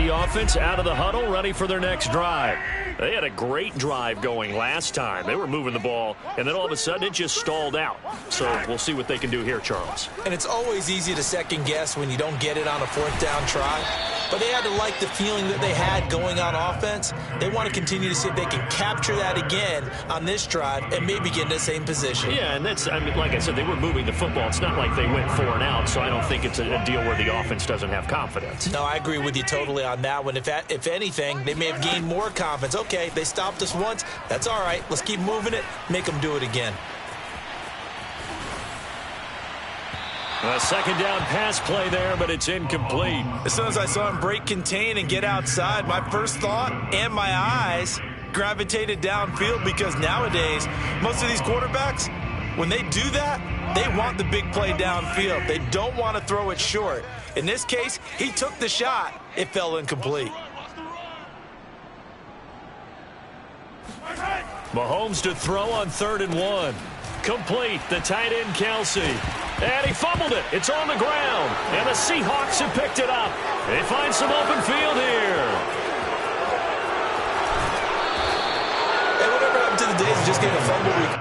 the offense out of the huddle, ready for their next drive. They had a great drive going last time. They were moving the ball, and then all of a sudden it just stalled out. So we'll see what they can do here, Charles. And it's always easy to second guess when you don't get it on a fourth down try. But they had to like the feeling that they had going on offense. They want to continue to see if they can capture that again on this drive and maybe get in the same position. Yeah, and that's, I mean, like I said, they were moving the football. It's not like they went 4 and out, so I don't think it's a deal where the offense doesn't have confidence. No, I agree with you totally on that one. If anything, they may have gained more confidence. Okay, they stopped us once. That's all right. Let's keep moving it. Make them do it again. A second down pass play there, but it's incomplete. As soon as I saw him break contain and get outside, my first thought and my eyes gravitated downfield, because nowadays, most of these quarterbacks, when they do that, they want the big play downfield. They don't want to throw it short. In this case, he took the shot. It fell incomplete. Mahomes to throw on 3rd and 1. Complete, the tight end Kelsey. And he fumbled it. It's on the ground. And the Seahawks have picked it up. They find some open field here. Hey, whatever happened to the days of just getting a fumble?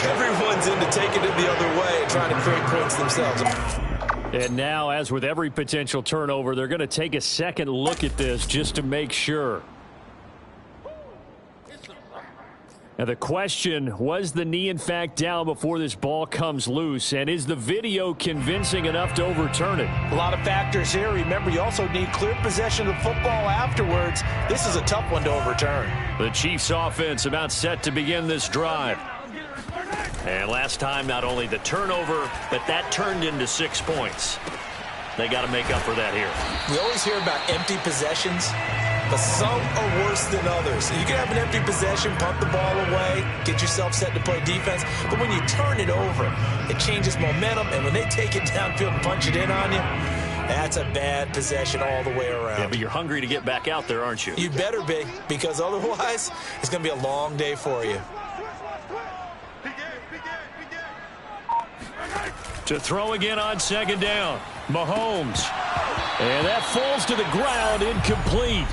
Everyone's into taking it the other way and trying to create points themselves. And now, as with every potential turnover, they're going to take a second look at this just to make sure. Now the question, was the knee in fact down before this ball comes loose? And is the video convincing enough to overturn it? A lot of factors here. Remember, you also need clear possession of the football afterwards. This is a tough one to overturn. The Chiefs offense about set to begin this drive. And last time, not only the turnover, but that turned into 6 points. They got to make up for that here. We always hear about empty possessions, but some are worse than others. You can have an empty possession, punt the ball away, get yourself set to play defense, but when you turn it over, it changes momentum, and when they take it downfield and punch it in on you, that's a bad possession all the way around. Yeah, but you're hungry to get back out there, aren't you? You better be, because otherwise, it's going to be a long day for you. To throw again on 2nd down. Mahomes. And that falls to the ground, incomplete.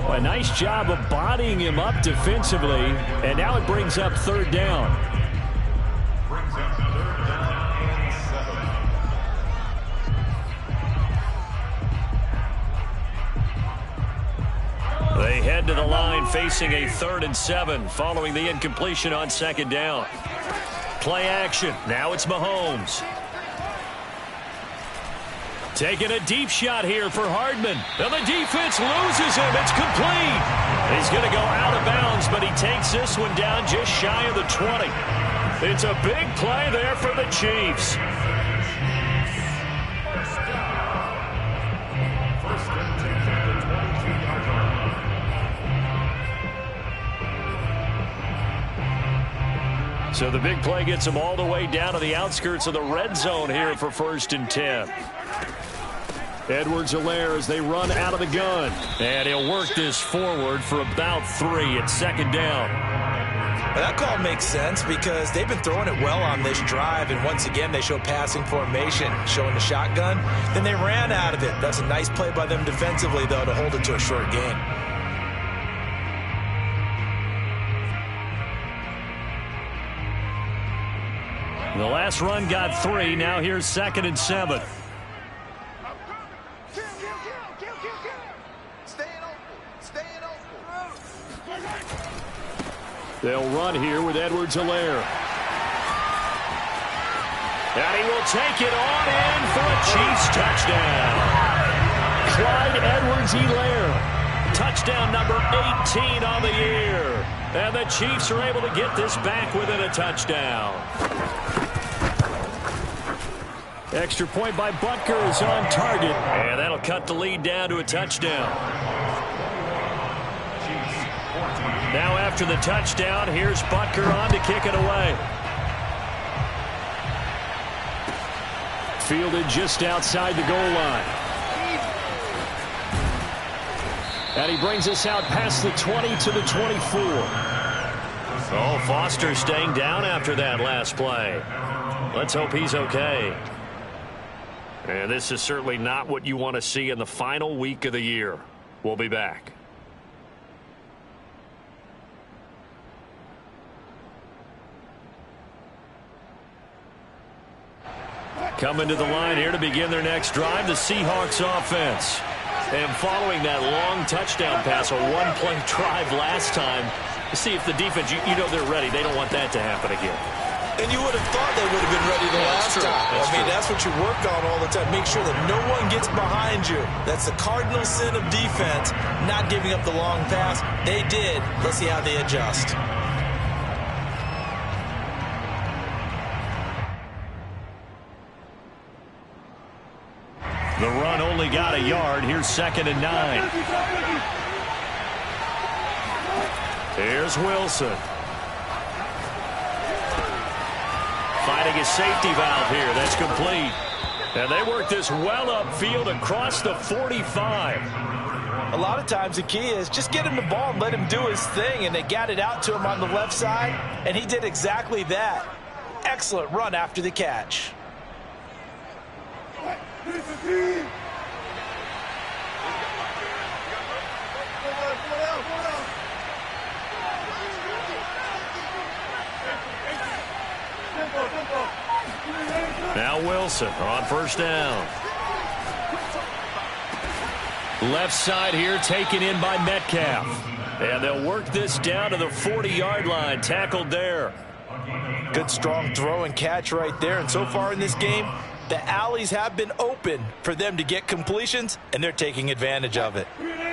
A nice job of bodying him up defensively. And now it brings up 3rd down. They head to the line facing a 3rd and 7 following the incompletion on 2nd down. Play action. Now it's Mahomes. Taking a deep shot here for Hardman. And the defense loses him. It's complete. He's going to go out of bounds, but he takes this one down just shy of the 20. It's a big play there for the Chiefs. So the big play gets him all the way down to the outskirts of the red zone here for 1st and 10. Edwards-Helaire as they run out of the gun. And he'll work this forward for about 3 at 2nd down. Well, that call makes sense because they've been throwing it well on this drive, and once again they show passing formation, showing the shotgun. Then they ran out of it. That's a nice play by them defensively, though, to hold it to a short gain. The last run got 3. Now here's 2nd and 7. They'll run here with Edwards-Helaire. And he will take it on in for a Chiefs touchdown. Clyde Edwards-Helaire. Touchdown number 18 on the year. And the Chiefs are able to get this back within a touchdown. Extra point by Butker is on target. And that'll cut the lead down to a touchdown. Now after the touchdown, here's Butker on to kick it away. Fielded just outside the goal line. And he brings us out past the 20 to the 24. Oh, Foster staying down after that last play. Let's hope he's okay. And this is certainly not what you want to see in the final week of the year. We'll be back. Coming to the line here to begin their next drive, the Seahawks offense. And following that long touchdown pass, a one-play drive last time, to see if the defense, you know they're ready. They don't want that to happen again. And you would have thought they would have been ready the last time. That's what you work on all the time. Make sure that no one gets behind you. That's the cardinal sin of defense, not giving up the long pass. They did. Let's see how they adjust. The run only got a yard. Here's 2nd and 9. Here's Wilson. Finding a safety valve here. That's complete. And they work this well upfield across the 45. A lot of times the key is just get him the ball and let him do his thing. And they got it out to him on the left side. And he did exactly that. Excellent run after the catch. Now Wilson on 1st down. Left side here taken in by Metcalf. And they'll work this down to the 40-yard line. Tackled there. Good strong throw and catch right there. And so far in this game, the alleys have been open for them to get completions, and they're taking advantage of it.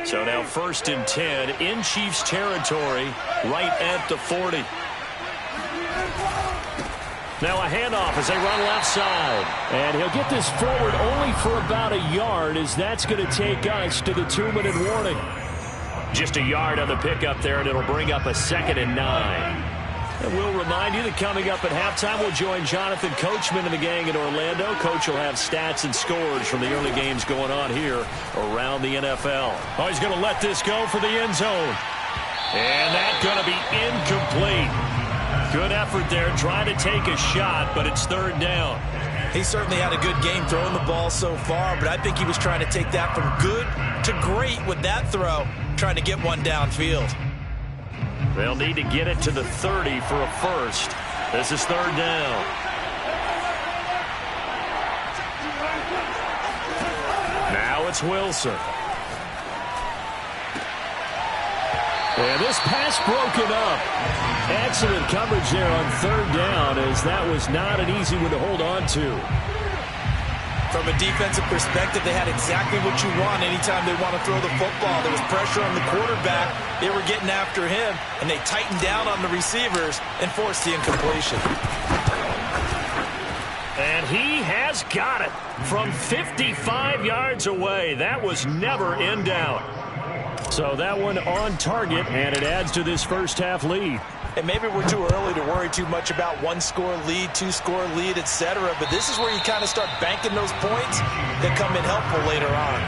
So now 1st and 10 in Chiefs territory, right at the 40. Now a handoff as they run left side. And he'll get this forward only for about a yard, as that's going to take us to the 2-minute warning. Just a yard on the pickup there, and it'll bring up a 2nd and 9. And we'll remind you that coming up at halftime, we'll join Jonathan Coachman and the gang in Orlando. Coach will have stats and scores from the early games going on here around the NFL. Oh, he's going to let this go for the end zone. And that's going to be incomplete. Good effort there, trying to take a shot, but it's 3rd down. He certainly had a good game throwing the ball so far, but I think he was trying to take that from good to great with that throw, trying to get one downfield. They'll need to get it to the 30 for a first. This is 3rd down. Now it's Wilson. And this pass broken up. Excellent coverage there on 3rd down, as that was not an easy one to hold on to. From a defensive perspective, they had exactly what you want anytime they want to throw the football. There was pressure on the quarterback. They were getting after him, and they tightened down on the receivers and forced the incompletion. And he has got it from 55 yards away. That was never in doubt. So that one on target, and it adds to this first half lead. And maybe we're too early to worry too much about 1-score lead, 2-score lead, etc. But this is where you kind of start banking those points that come in helpful later on.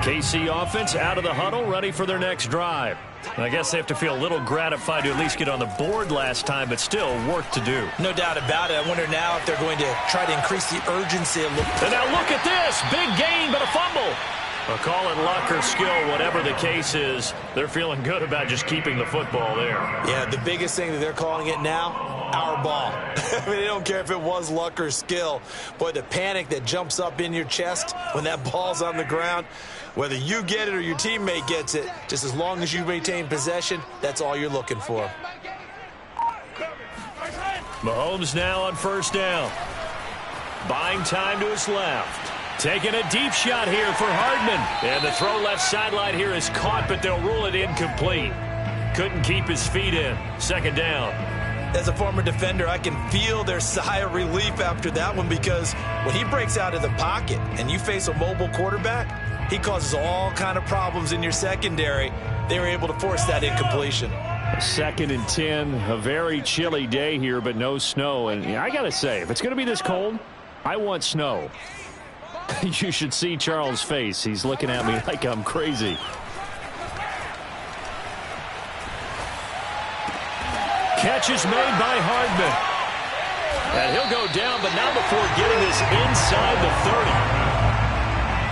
KC offense out of the huddle, ready for their next drive. I guess they have to feel a little gratified to at least get on the board last time, but still work to do. No doubt about it. I wonder now if they're going to try to increase the urgency a little. And now look at this. Big gain, but a fumble. Well, call it luck or skill, whatever the case is, they're feeling good about just keeping the football there. Yeah, the biggest thing that they're calling it now, our ball. I mean, they don't care if it was luck or skill. Boy, the panic that jumps up in your chest when that ball's on the ground, whether you get it or your teammate gets it, just as long as you maintain possession, that's all you're looking for. Mahomes now on 1st down. Buying time to his left. Taking a deep shot here for Hardman. And the throw left sideline here is caught, but they'll rule it incomplete. Couldn't keep his feet in. 2nd down. As a former defender, I can feel their sigh of relief after that one, because when he breaks out of the pocket and you face a mobile quarterback, he causes all kind of problems in your secondary. They were able to force that incompletion. 2nd and 10, a very chilly day here, but no snow. And I got to say, if it's going to be this cold, I want snow. You should see Charles' face. He's looking at me like I'm crazy. Catch is made by Hardman. And he'll go down, but not before getting this inside the 30.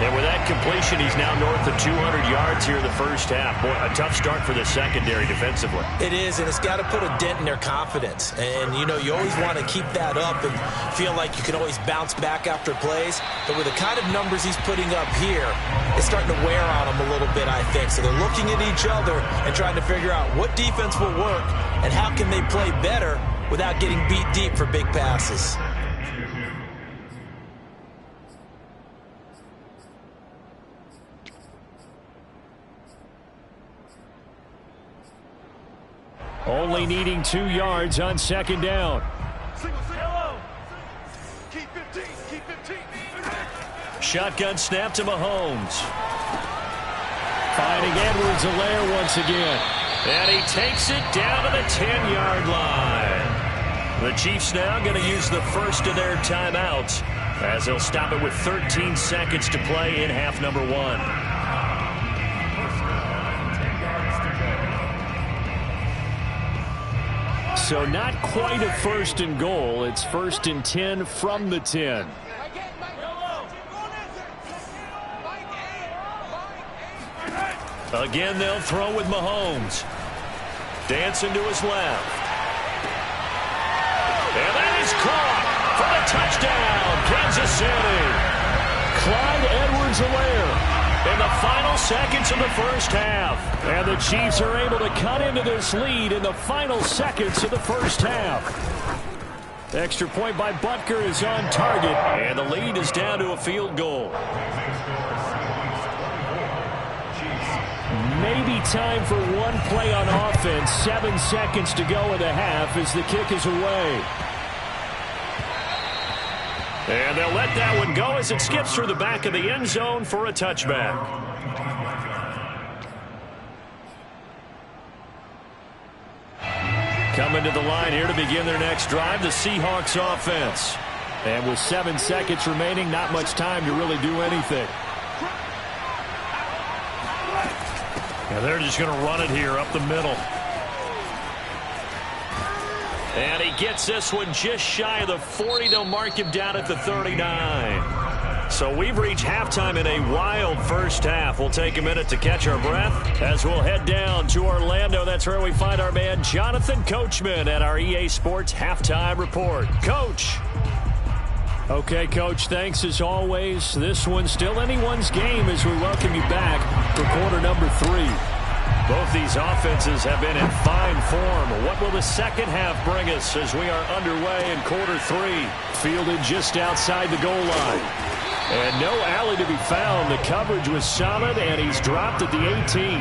And with that completion, he's now north of 200 yards here in the first half. Boy, a tough start for the secondary defensively. It is, and it's got to put a dent in their confidence. And, you know, you always want to keep that up and feel like you can always bounce back after plays. But with the kind of numbers he's putting up here, it's starting to wear on them a little bit, I think. So they're looking at each other and trying to figure out what defense will work and how can they play better without getting beat deep for big passes. Only needing 2 yards on second down. Shotgun snap to Mahomes. Finding Edwards-Helaire once again. And he takes it down to the 10-yard line. The Chiefs now going to use the first of their timeouts as they'll stop it with 13 seconds to play in half number 1. So not quite a first and goal. It's first and 10 from the 10. Again, they'll throw with Mahomes. Dancing to his left. And that is caught for the touchdown, Kansas City. Clyde Edwards-Helaire in the final seconds of the first half. And the Chiefs are able to cut into this lead in the final seconds of the first half. Extra point by Butker is on target, and the lead is down to a field goal. Maybe time for one play on offense. 7 seconds to go in the half as the kick is away. And they'll let that one go as it skips through the back of the end zone for a touchback. Coming to the line here to begin their next drive, the Seahawks offense. And with 7 seconds remaining, not much time to really do anything. And they're just going to run it here up the middle. And he gets this one just shy of the 40. They'll mark him down at the 39. So we've reached halftime in a wild first half. We'll take a minute to catch our breath as we'll head down to Orlando. That's where we find our man Jonathan Coachman at our EA Sports Halftime Report. Coach. Okay, Coach, thanks as always. This one's still anyone's game as we welcome you back for quarter number 3. Both these offenses have been in fine form. What will the second half bring us as we are underway in quarter 3? Fielded just outside the goal line. And no alley to be found. The coverage was solid, and he's dropped at the 18.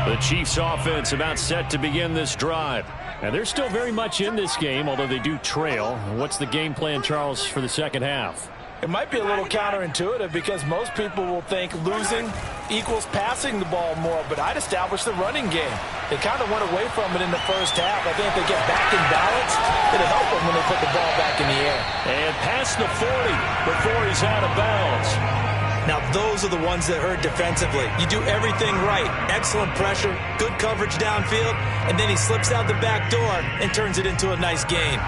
The Chiefs offense about set to begin this drive. And they're still very much in this game, although they do trail. What's the game plan, Charles, for the second half? It might be a little counterintuitive because most people will think losing equals passing the ball more, but I'd establish the running game. They kind of went away from it in the first half. I think if they get back in balance, it'll help them when they put the ball back in the air. And past the 40 before he's out of bounds. Now, those are the ones that hurt defensively. You do everything right. Excellent pressure, good coverage downfield, and then he slips out the back door and turns it into a nice gain.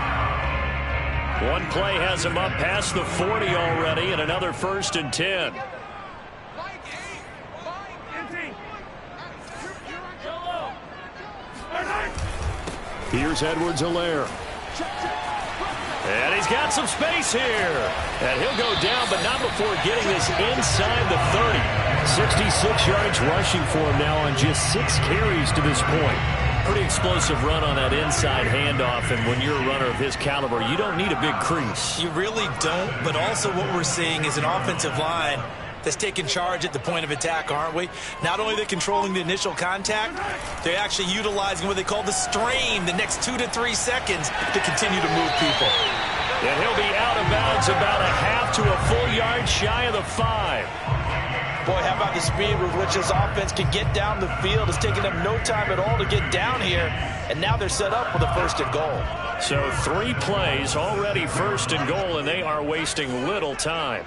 One play has him up past the 40 already, and another first and 10. Here's Edwards-Helaire. And he's got some space here. And he'll go down, but not before getting this inside the 30. 66 yards rushing for him now on just 6 carries to this point. Pretty explosive run on that inside handoff, and when you're a runner of his caliber, you don't need a big crease. You really don't, but also what we're seeing is an offensive line that's taking charge at the point of attack, aren't we? Not only are they controlling the initial contact, they're actually utilizing what they call the strain, the next 2 to 3 seconds, to continue to move people. And he'll be out of bounds about a half to a full yard shy of the 5. Boy, how about the speed with which this offense can get down the field? It's taking them no time at all to get down here, and now they're set up with a 1st and goal. So 3 plays already 1st and goal, and they are wasting little time.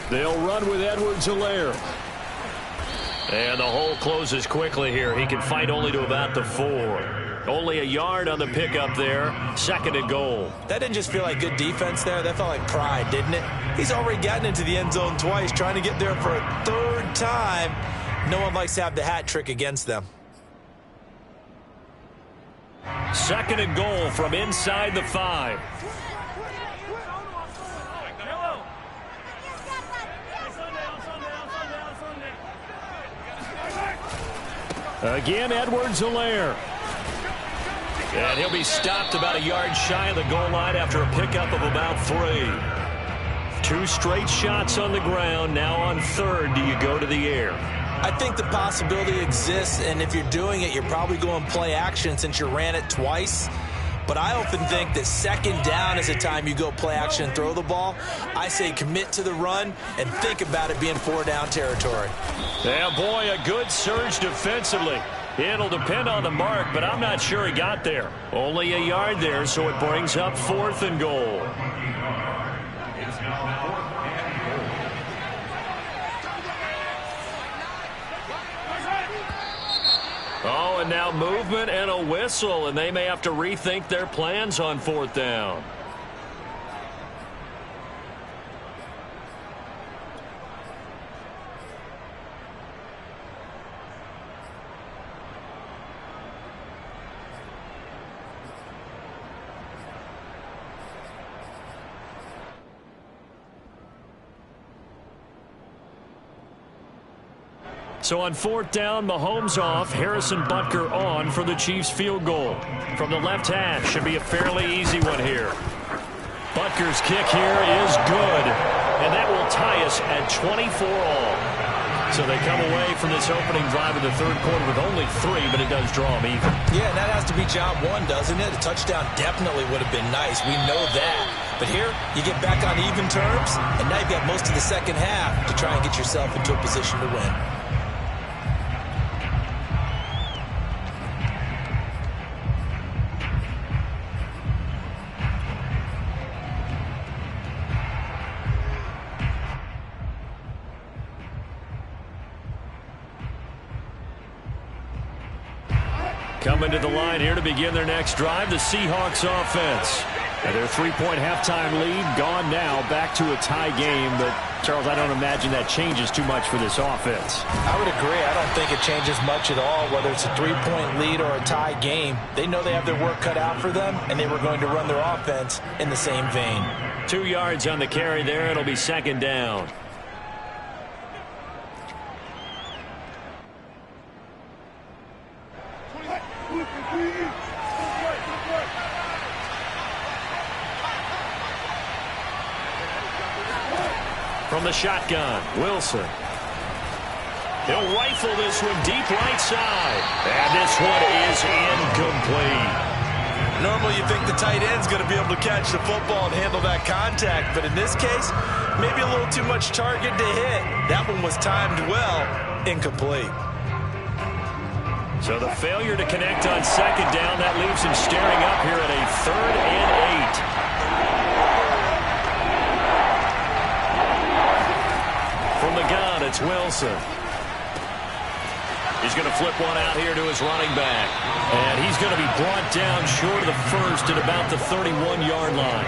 They'll run with Edwards-Helaire. And the hole closes quickly here. He can fight only to about the 4. Only a yard on the pickup there. 2nd and goal. That didn't just feel like good defense there. That felt like pride, didn't it? He's already gotten into the end zone twice, trying to get there for a 3rd time. No one likes to have the hat trick against them. 2nd and goal from inside the 5. Again, Edwards-Helaire. And he'll be stopped about a yard shy of the goal line after a pickup of about 3. 2 straight shots on the ground. Now on 3rd, do you go to the air? I think the possibility exists, and if you're doing it, you're probably going play action since you ran it twice. But I often think that 2nd down is the time you go play action and throw the ball. I say commit to the run and think about it being 4-down territory. Yeah, boy, a good surge defensively. It'll depend on the mark, but I'm not sure he got there. Only a yard there, so it brings up 4th and goal. Oh, and now movement and a whistle, and they may have to rethink their plans on 4th down. So on 4th down, Mahomes off, Harrison Butker on for the Chiefs field goal. From the left hash, should be a fairly easy one here. Butker's kick here is good, and that will tie us at 24 all. So they come away from this opening drive in the 3rd quarter with only 3, but it does draw them even. Yeah, that has to be job 1, doesn't it? A touchdown definitely would have been nice. We know that. But here, you get back on even terms, and now you've got most of the 2nd half to try and get yourself into a position to win. Coming to the line here to begin their next drive, the Seahawks offense. And their 3-point halftime lead gone now, back to a tie game. But, Charles, I don't imagine that changes too much for this offense. I would agree. I don't think it changes much at all, whether it's a 3-point lead or a tie game. They know they have their work cut out for them, and they were going to run their offense in the same vein. 2 yards on the carry there. It'll be 2nd down. From the shotgun, Wilson. He'll rifle this one deep right side. And this one is incomplete. Normally you think the tight end's going to be able to catch the football and handle that contact. But in this case, maybe a little too much target to hit. That one was timed well. Incomplete. So the failure to connect on 2nd down, that leaves him staring up here at a 3rd and 8. From the gun, it's Wilson. He's going to flip one out here to his running back. And he's going to be brought down short of the 1st at about the 31-yard line.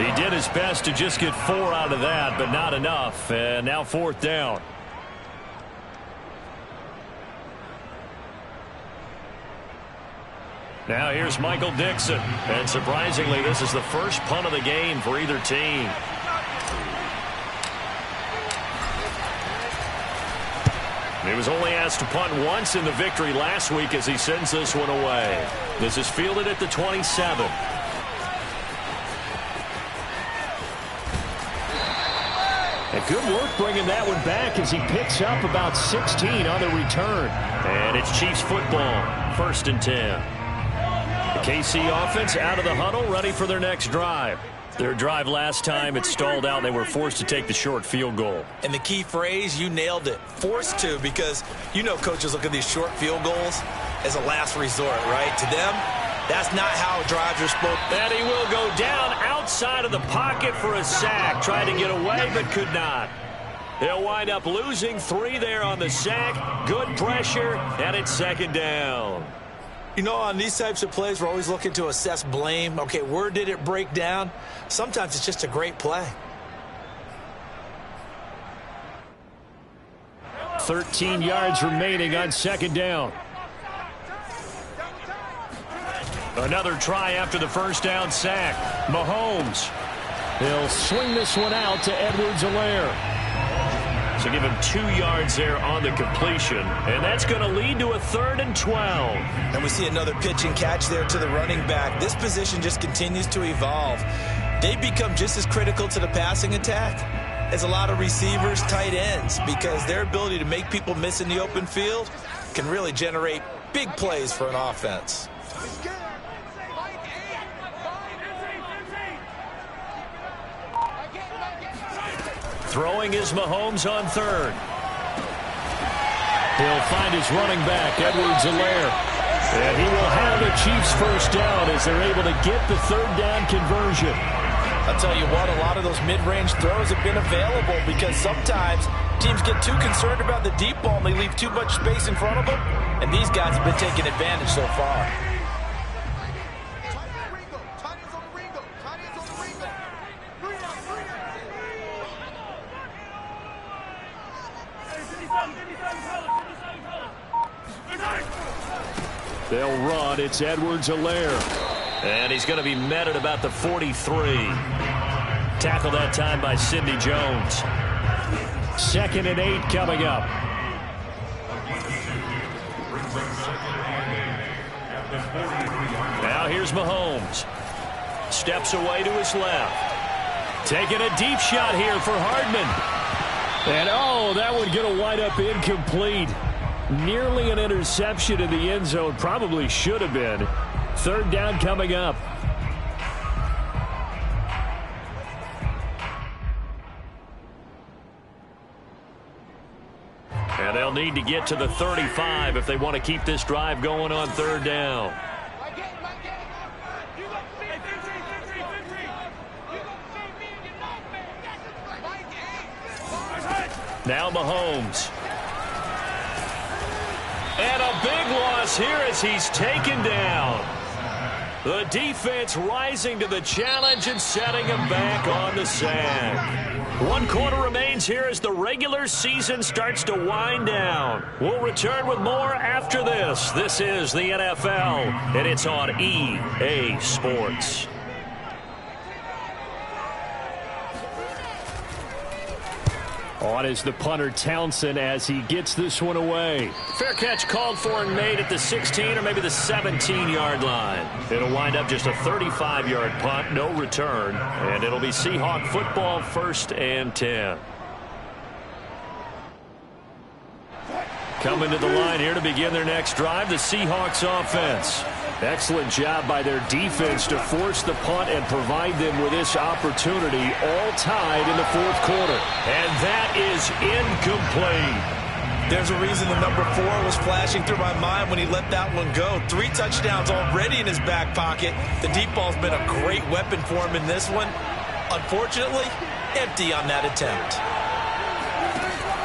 He did his best to just get 4 out of that, but not enough. And now 4th down. Now here's Michael Dixon. And surprisingly, this is the first punt of the game for either team. He was only asked to punt once in the victory last week as he sends this one away. This is fielded at the 27. And good work bringing that one back as he picks up about 16 on the return. And it's Chiefs football, 1st and 10. KC offense out of the huddle, ready for their next drive. Their drive last time, it stalled out. They were forced to take the short field goal. And the key phrase, you nailed it, forced to, because you know coaches look at these short field goals as a last resort, right? To them, that's not how drives are supposed to be. And he will go down outside of the pocket for a sack. Tried to get away, but could not. They'll wind up losing 3 there on the sack. Good pressure, and it's second down. You know, on these types of plays, we're always looking to assess blame. Okay, where did it break down? Sometimes it's just a great play. 13 yards remaining on second down. Another try after the first down sack. Mahomes. He'll swing this one out to Edwards-Helaire. So give him 2 yards there on the completion. And that's going to lead to a 3rd and 12. And we see another pitch and catch there to the running back. This position just continues to evolve. They become just as critical to the passing attack as a lot of receivers, tight ends, because their ability to make people miss in the open field can really generate big plays for an offense. Throwing is Mahomes on 3rd. He'll find his running back, Edwards-Helaire. And he will have the Chiefs first down as they're able to get the 3rd down conversion. I'll tell you what, a lot of those mid-range throws have been available because sometimes teams get too concerned about the deep ball and they leave too much space in front of them. And these guys have been taking advantage so far. They'll run. It's Edwards-Helaire. And he's going to be met at about the 43. Tackled that time by Sidney Jones. 2nd and 8 coming up. Now here's Mahomes. Steps away to his left. Taking a deep shot here for Hardman. And oh, that would get a wind up incomplete. Nearly an interception in the end zone. Probably should have been. 3rd down coming up. And they'll need to get to the 35 if they want to keep this drive going on 3rd down. Now Mahomes. And a big loss here as he's taken down. The defense rising to the challenge and setting him back on the sack. 1 quarter remains here as the regular season starts to wind down. We'll return with more after this. This is the NFL, and it's on EA Sports. On is the punter Townsend as he gets this one away. Fair catch called for and made at the 16 or maybe the 17-yard line. It'll wind up just a 35-yard punt, no return, and it'll be Seahawk football 1st and 10. Coming to the line here to begin their next drive, the Seahawks offense. Excellent job by their defense to force the punt and provide them with this opportunity, all tied in the 4th quarter. And that is incomplete. There's a reason the number 4 was flashing through my mind when he let that one go. 3 touchdowns already in his back pocket. The deep ball's been a great weapon for him in this one. Unfortunately, empty on that attempt.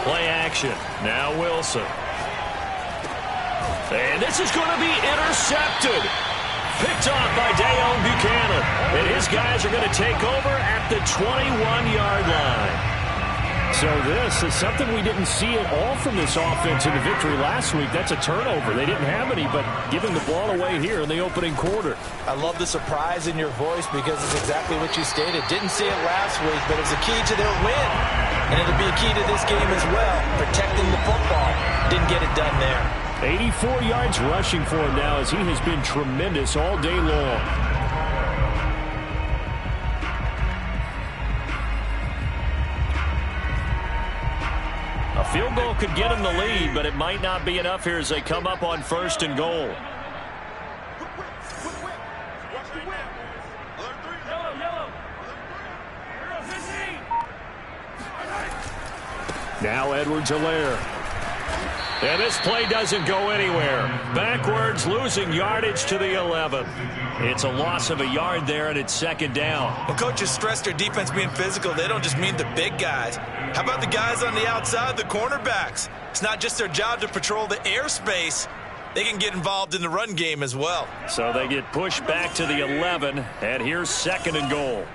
Play action. Now Wilson. And this is going to be intercepted. Picked off by Dayon Buchanan. And his guys are going to take over at the 21-yard line. So this is something we didn't see at all from this offense in the victory last week. That's a turnover. They didn't have any, but giving the ball away here in the opening quarter. I love the surprise in your voice because it's exactly what you stated. Didn't see it last week, but it was a key to their win. And it'll be a key to this game as well, protecting the football. Didn't get it done there. 84 yards rushing for him now as he has been tremendous all day long. A field goal could get him the lead, but it might not be enough here as they come up on 1st and goal. Now Edwards-Helaire. And this play doesn't go anywhere. Backwards, losing yardage to the 11. It's a loss of a yard there, and it's second down. When coaches stress their defense being physical, they don't just mean the big guys. How about the guys on the outside, the cornerbacks? It's not just their job to patrol the airspace. They can get involved in the run game as well. So they get pushed back to the 11, and here's second and goal.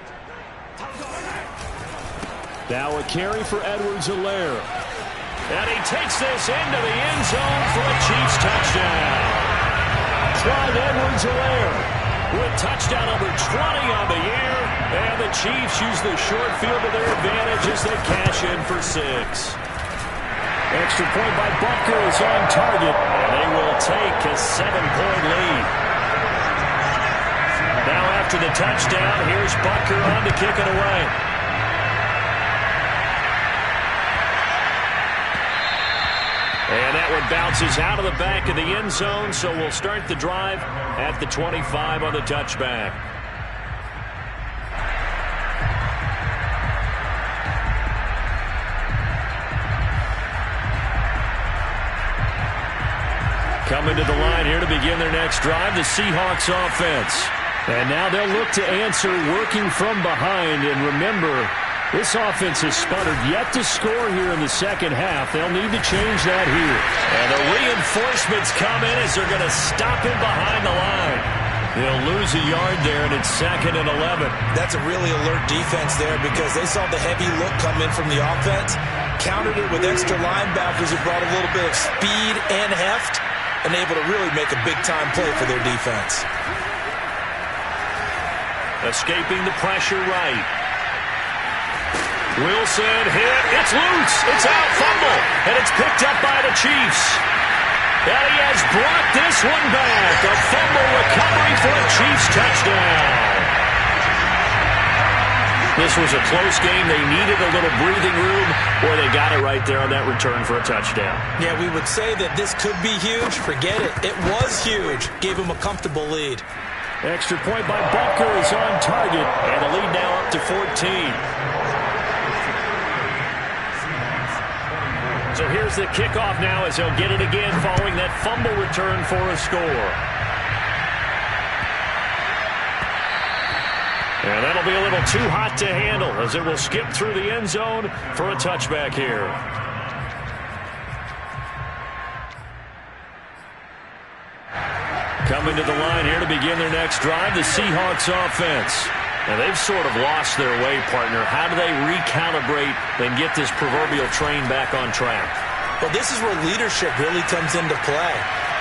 Now a carry for Edwards-Helaire. And he takes this into the end zone for a Chiefs touchdown. Clyde Edwards-Helaire with touchdown number 20 on the year. And the Chiefs use the short field to their advantage as they cash in for 6. Extra point by Butker is on target. And they will take a 7-point lead. Now after the touchdown, here's Butker on to kick it away. And that one bounces out of the back of the end zone, so we'll start the drive at the 25 on the touchback. Coming to the line here to begin their next drive, the Seahawks offense. And now they'll look to answer working from behind. And remember, this offense has sputtered yet to score here in the second half. They'll need to change that here. And the reinforcements come in as they're going to stop him behind the line. They'll lose a yard there, and it's second and 11. That's a really alert defense there because they saw the heavy look come in from the offense, countered it with extra linebackers who brought a little bit of speed and heft, and able to really make a big-time play for their defense. Escaping the pressure right. Wilson hit. It's loose. It's out. Fumble. And it's picked up by the Chiefs. And he has brought this one back. A fumble recovery for a Chiefs touchdown. This was a close game. They needed a little breathing room, or they got it right there on that return for a touchdown. Yeah, we would say that this could be huge. Forget it. It was huge. Gave him a comfortable lead. Extra point by Butker is on target, and the lead now up to 14. So here's the kickoff now as they'll get it again following that fumble return for a score. And that'll be a little too hot to handle as it will skip through the end zone for a touchback here. Coming to the line here to begin their next drive, the Seahawks offense. And they've sort of lost their way, partner. How do they recalibrate and get this proverbial train back on track? Well, this is where leadership really comes into play.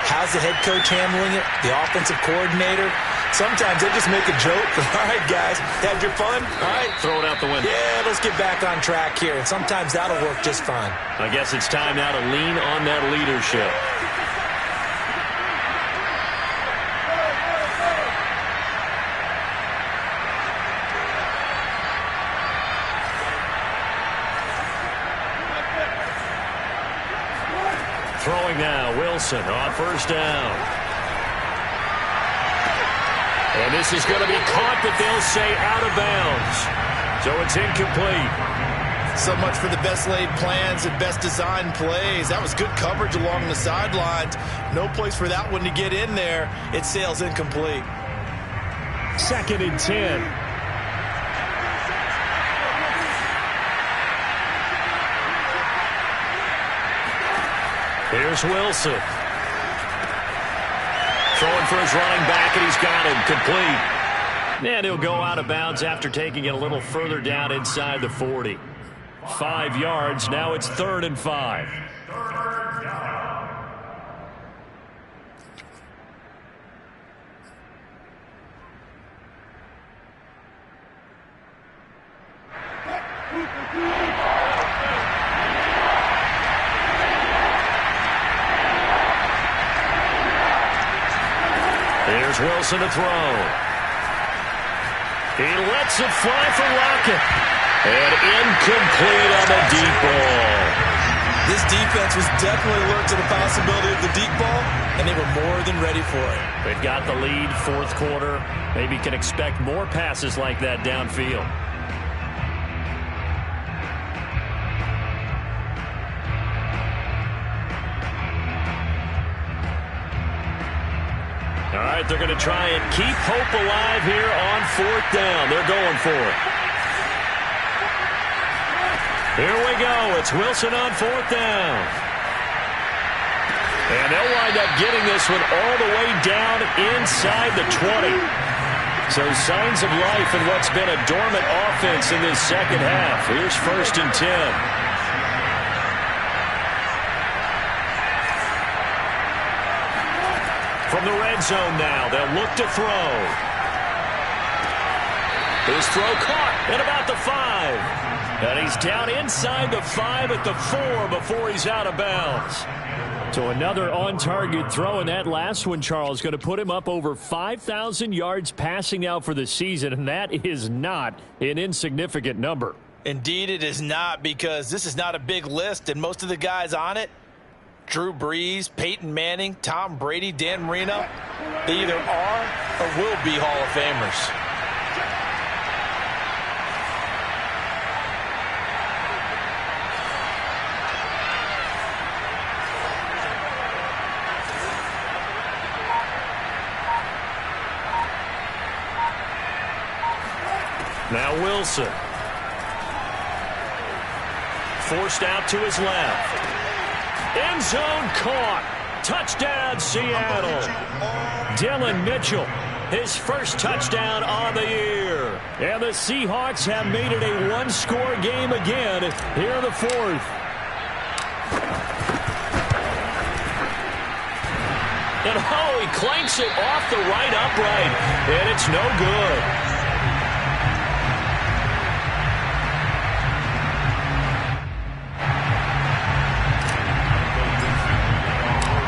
How's the head coach handling it? The offensive coordinator? Sometimes they just make a joke. All right, guys, had your fun? All right. Throw it out the window. Yeah, let's get back on track here. And sometimes that'll work just fine. I guess it's time now to lean on that leadership. Throwing now, Wilson on first down. And this is going to be caught, but they'll say out of bounds. So it's incomplete. So much for the best laid plans and best designed plays. That was good coverage along the sidelines. No place for that one to get in there. It sails incomplete. Second and 10. Here's Wilson. Throwing for his running back, and he's got him complete. And he'll go out of bounds after taking it a little further down inside the 40. 5 yards. Now it's 3rd and 5. Here's Wilson to throw. He lets it fly for Lockett. And incomplete on the deep ball. This defense was definitely alert to the possibility of the deep ball, and they were more than ready for it. They've got the lead, 4th quarter. Maybe can expect more passes like that downfield. But they're going to try and keep hope alive here on 4th down. They're going for it. Here we go. It's Wilson on 4th down. And they'll wind up getting this one all the way down inside the 20. So signs of life in what's been a dormant offense in this second half. Here's 1st and 10. From the red zone now, they'll look to throw. His throw caught at about the 5. And he's down inside the 5 at the 4 before he's out of bounds. So another on-target throw, and that last one, Charles, going to put him up over 5,000 yards passing out for the season, and that is not an insignificant number. Indeed it is not, because this is not a big list, and most of the guys on it, Drew Brees, Peyton Manning, Tom Brady, Dan Marino, they either are or will be Hall of Famers. Now Wilson. Forced out to his left. End zone caught. Touchdown, Seattle. Dylan Mitchell, his first touchdown on the year. And the Seahawks have made it a one-score game again here in the 4th. And he clanks it off the right upright, and it's no good.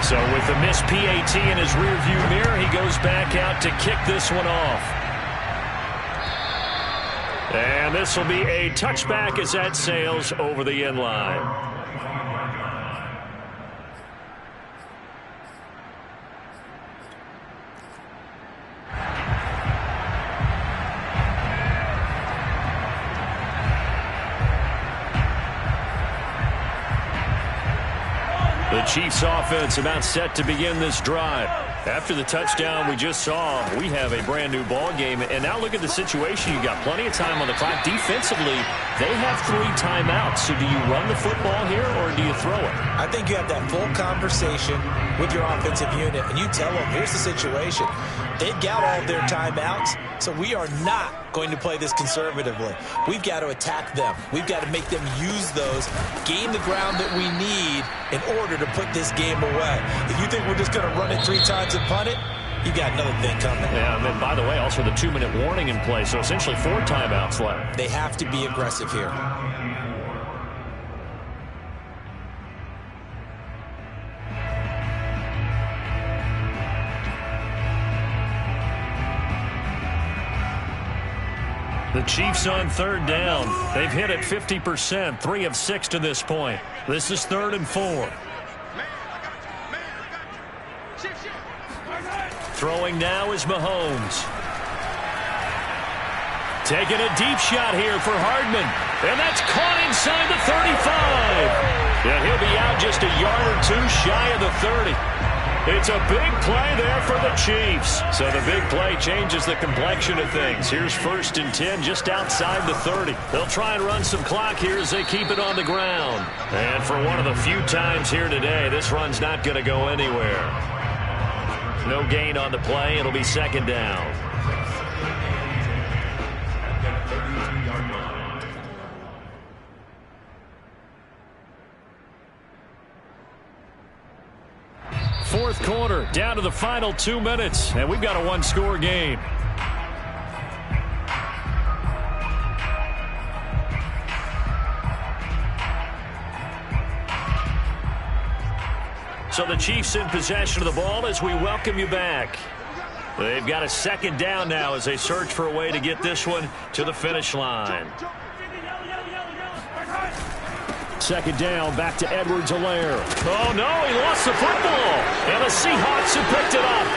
So with the missed PAT in his rearview mirror, he goes back out to kick this one off. And this will be a touchback as that sails over the end line. The Chiefs offense about set to begin this drive. After the touchdown we just saw, we have a brand new ball game. And now look at the situation. You got plenty of time on the clock. Defensively, they have 3 timeouts. So do you run the football here or do you throw it? I think you have that full conversation with your offensive unit, and you tell them, here's the situation. They've got all of their timeouts, so we are not going to play this conservatively. We've got to attack them. We've got to make them use those, gain the ground that we need in order to put this game away. If you think we're just going to run it 3 times and punt it, you got another thing coming. Yeah, and then, by the way, also the 2-minute warning in play, so essentially 4 timeouts left. They have to be aggressive here. The Chiefs on 3rd down. They've hit it 50%, 3 of 6 to this point. This is 3rd and 4. Throwing now is Mahomes. Taking a deep shot here for Hardman. And that's caught inside the 35. And he'll be out just a yard or 2 shy of the 30. It's a big play there for the Chiefs. So the big play changes the complexion of things. Here's 1st and 10 just outside the 30. They'll try and run some clock here as they keep it on the ground. And for one of the few times here today, this run's not going to go anywhere. No gain on the play. It'll be 2nd down. Fourth quarter, down to the final 2 minutes, and we've got a one-score game. So the Chiefs in possession of the ball as we welcome you back. They've got a 2nd down now as they search for a way to get this one to the finish line. 2nd down, back to Edwards-Helaire. Oh, no, he lost the football. And the Seahawks have picked it up.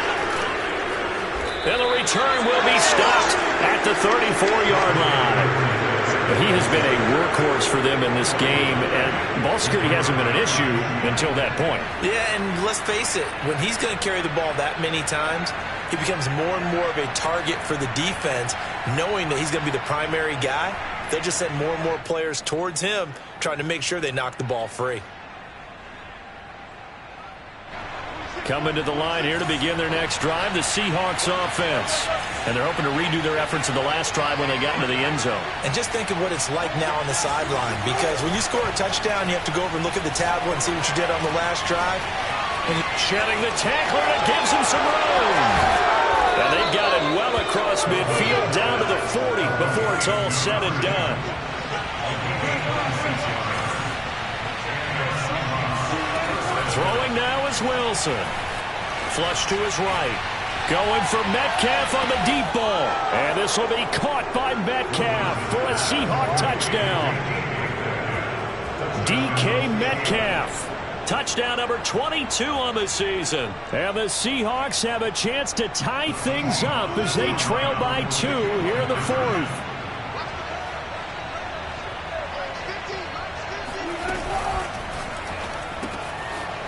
And the return will be stopped at the 34-yard line. He has been a workhorse for them in this game, and ball security hasn't been an issue until that point. Yeah, and let's face it, when he's going to carry the ball that many times, he becomes more and more of a target for the defense, knowing that he's going to be the primary guy. They'll just send more and more players towards him, trying to make sure they knock the ball free. Coming to the line here to begin their next drive, the Seahawks offense. And they're hoping to redo their efforts in the last drive when they got into the end zone. And just think of what it's like now on the sideline, because when you score a touchdown, you have to go over and look at the tablet and see what you did on the last drive. Shedding the tackler, and it gives him some room. And they've got it well across midfield, down to the 40 before it's all said and done. Throwing now is Wilson. Flush to his right. Going for Metcalf on the deep ball. And this will be caught by Metcalf for a Seahawk touchdown. DK Metcalf. Touchdown number 22 on the season. And the Seahawks have a chance to tie things up as they trail by 2 here in the 4th.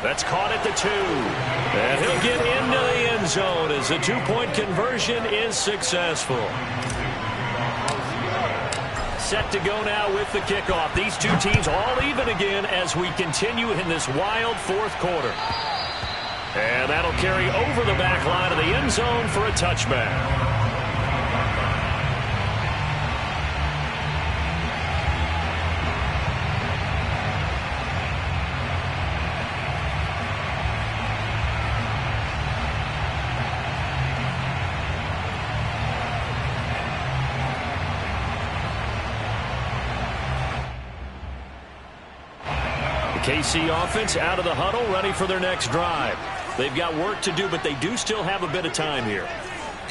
That's caught at the 2. And he'll get into the end zone as the 2-point conversion is successful. Set to go now with the kickoff. These two teams all even again as we continue in this wild 4th quarter. And that'll carry over the back line of the end zone for a touchback. KC offense out of the huddle, ready for their next drive. They've got work to do, but they do still have a bit of time here.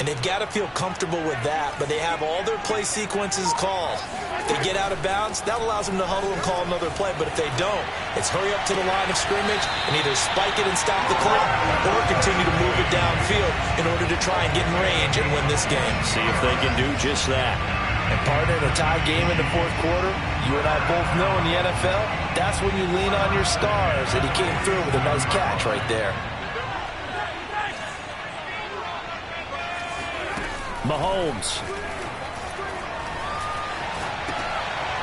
And they've got to feel comfortable with that, but they have all their play sequences called. If they get out of bounds, that allows them to huddle and call another play, but if they don't, it's hurry up to the line of scrimmage and either spike it and stop the clock or continue to move it downfield in order to try and get in range and win this game. See if they can do just that. And partner, in a tie game in the 4th quarter, you and I both know in the NFL, that's when you lean on your stars, and he came through with a nice catch right there. Mahomes.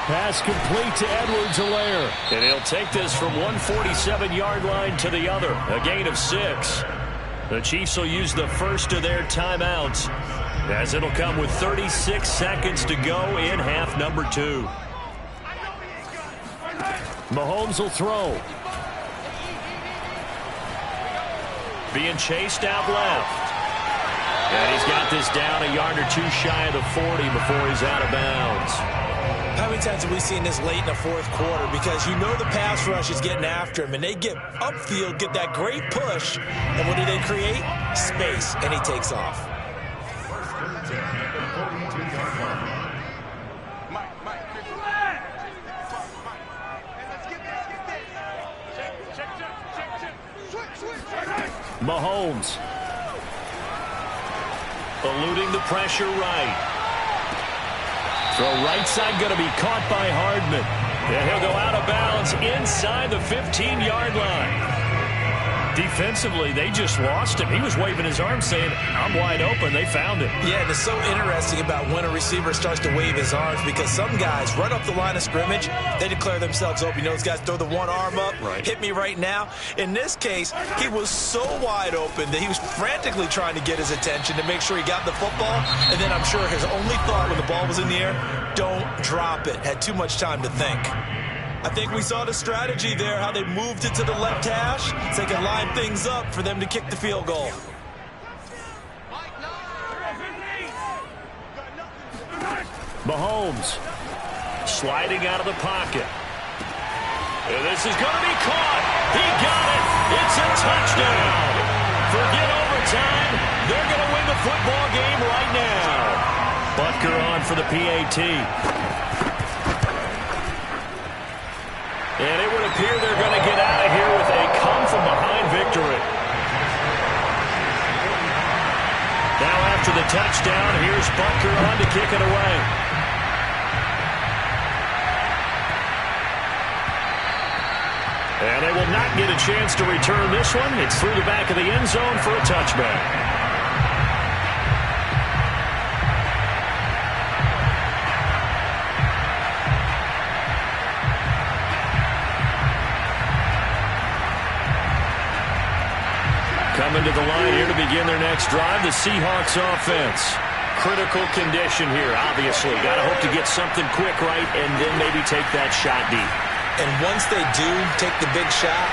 Pass complete to Edwards-Helaire. And he'll take this from 147-yard line to the other. A gain of 6. The Chiefs will use the first of their timeouts, as it'll come with 36 seconds to go in half number 2. Mahomes will throw. Being chased out left. And he's got this down a yard or 2 shy of the 40 before he's out of bounds. How many times have we seen this late in the 4th quarter? Because you know the pass rush is getting after him, and they get upfield, get that great push, and what do they create? Space, and he takes off. Mahomes. Eluding the pressure right. Throw right side going to be caught by Hardman. And he'll go out of bounds inside the 15-yard line. Defensively, they just lost him. He was waving his arms saying, I'm wide open. They found him. Yeah, and it's so interesting about when a receiver starts to wave his arms, because some guys run up the line of scrimmage, they declare themselves open. You know, those guys throw the one arm up, right. Hit me right now. In this case, he was so wide open that he was frantically trying to get his attention to make sure he got the football. And then I'm sure his only thought when the ball was in the air, don't drop it. Had too much time to think. I think we saw the strategy there, how they moved it to the left hash so they could line things up for them to kick the field goal. Mahomes sliding out of the pocket. And this is going to be caught. He got it. It's a touchdown. Forget overtime. They're going to win the football game right now. Butker on for the PAT. And it would appear they're going to get out of here with a come-from-behind victory. Now after the touchdown, here's Butker on to kick it away. And they will not get a chance to return this one. It's through the back of the end zone for a touchback. Coming to the line here to begin their next drive, the Seahawks offense. Critical condition here, obviously. Got to hope to get something quick right and then maybe take that shot deep. And once they do take the big shot,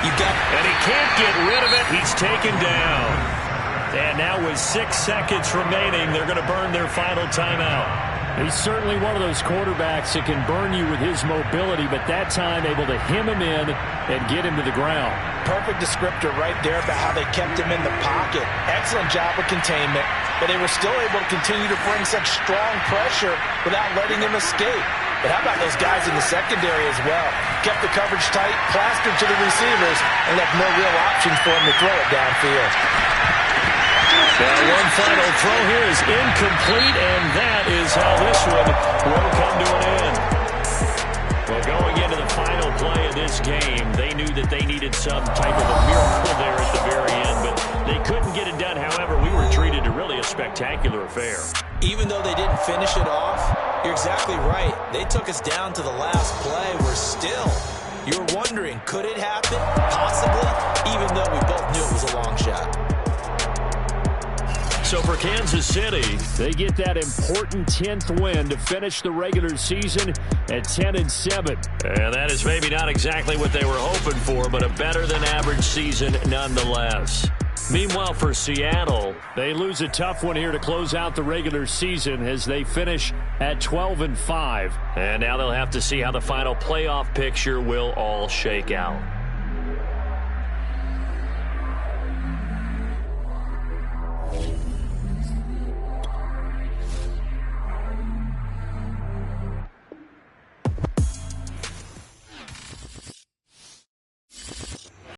you got... And he can't get rid of it. He's taken down. And now with 6 seconds remaining, they're going to burn their final timeout. He's certainly one of those quarterbacks that can burn you with his mobility, but that time able to hem him in and get him to the ground. Perfect descriptor right there about how they kept him in the pocket. Excellent job with containment, but they were still able to continue to bring such strong pressure without letting him escape. But how about those guys in the secondary as well? Kept the coverage tight, plastered to the receivers, and left no real options for him to throw it downfield. One final throw here is incomplete, and that is how this one will come to an end. Well, going into the final play of this game, they knew that they needed some type of a miracle there at the very end, but they couldn't get it done. However, we were treated to really a spectacular affair. Even though they didn't finish it off, you're exactly right. They took us down to the last play. We're still, you're wondering, could it happen? Possibly, even though we both knew it was a long shot. So for Kansas City, they get that important 10th win to finish the regular season at 10-7. And that is maybe not exactly what they were hoping for, but a better than average season nonetheless. Meanwhile, for Seattle, they lose a tough one here to close out the regular season as they finish at 12-5. And now they'll have to see how the final playoff picture will all shake out.